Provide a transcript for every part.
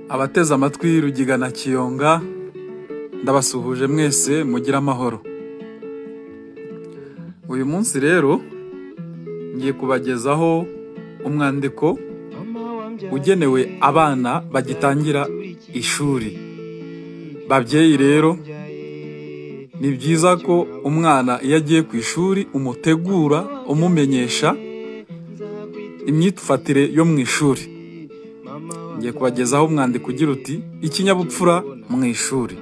Abateze amatwi Rugiga na Kiyonga, ndabasuhuje mwese mugira amahoro. Uyu munsi rero ngiye kubagezaho umwandiko ugenewe abana bagitangira ishuri. Babyeyi rero, ni byiza ko umwana iyo agiye ku ishuri umutegura umumenyesha imyifatire yo mu ishuri. Ngiye kubagezaho umwandiko ugira uti ikinyabupfura mu ishuri.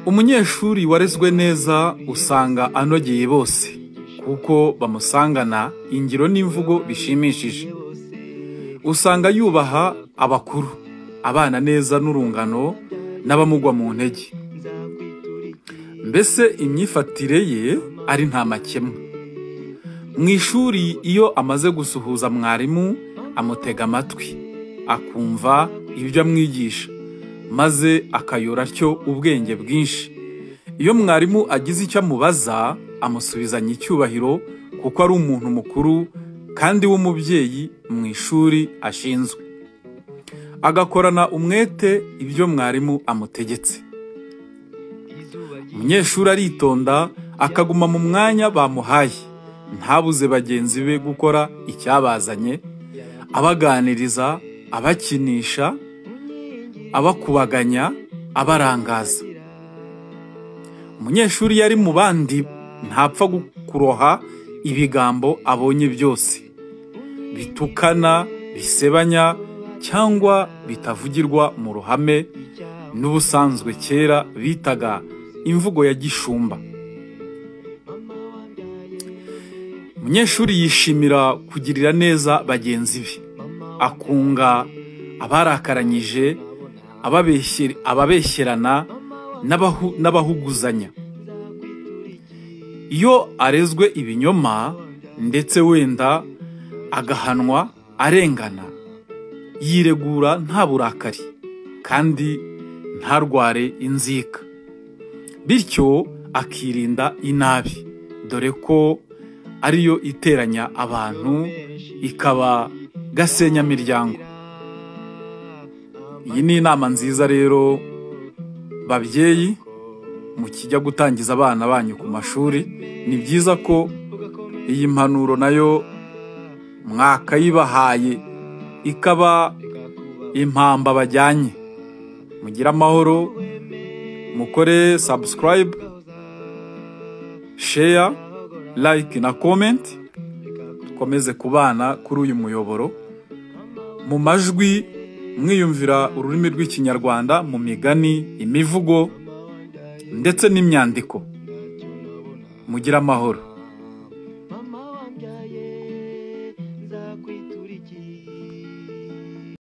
Umunyeshuri warezwe neza usanga anogeye bose, kuko bamusangana ingiro n'imvugo bishimishije. Usanga yubaha abakuru, abana neza n'urungano n'abamugwa mu ntege. Mbese imyifatire ye ari nta makemwa. Mu ishuri iyo amaze gusuhuza mwarimu amutega amatwi, akumva ibyo amwigisha, maze akayora atyo ubwenge bwinshi. Iyo mwarimu agize icyo amubaza amusubizanya icyubahiro, kuko ari umuntu mukuru kandi w'umubyeyi mu ishuri ashinzwe. Agakorana umwete ibyo mwarimu amutegetse. Umunyeshuri aritonda akaguma mu mwanya bamuhaye, ntabuze bagenzi be gukora icyabazanye, abaganiriza, abakinisha, abakubaganya, abarangaza. Umunyeshuri yari mu bandi ntapfa kuroha ibigambo abonye byose, bitukana, bisebanya cyangwa bitavugirwa mu ruhame, n'ubusanzwe kera bitaga imvugo ya gishumba. Umunyeshuri yishimira kugirira neza bagenzi be, akunga abarakaranyije, ababeshyerana n'abahuguzanya. Iyo arezwe ibinyoma ndetse wenda agahanwa arengana, yiregura nta burakari kandi ntarware inzika, bityo akirinda inabi, dore ko ariyo iteranya abantu ikaba gasenyamiryango. Iyi ni inama nziza rero babyeyi, mukijya gutangiza abana banyu ku mashuri, ni byiza ko iyi mpanuro nayo mwakayibahaye ikaba impamba bajyanye. Mugira amahoro, mukore subscribe, share, like na comment. Dukomeze kubana kuri uyu muyoboro mu majwi, mwiyumvira ururimi rw'Ikinyarwanda mu migani, imivugo ndetse n'imyandiko. Mugira amahoro.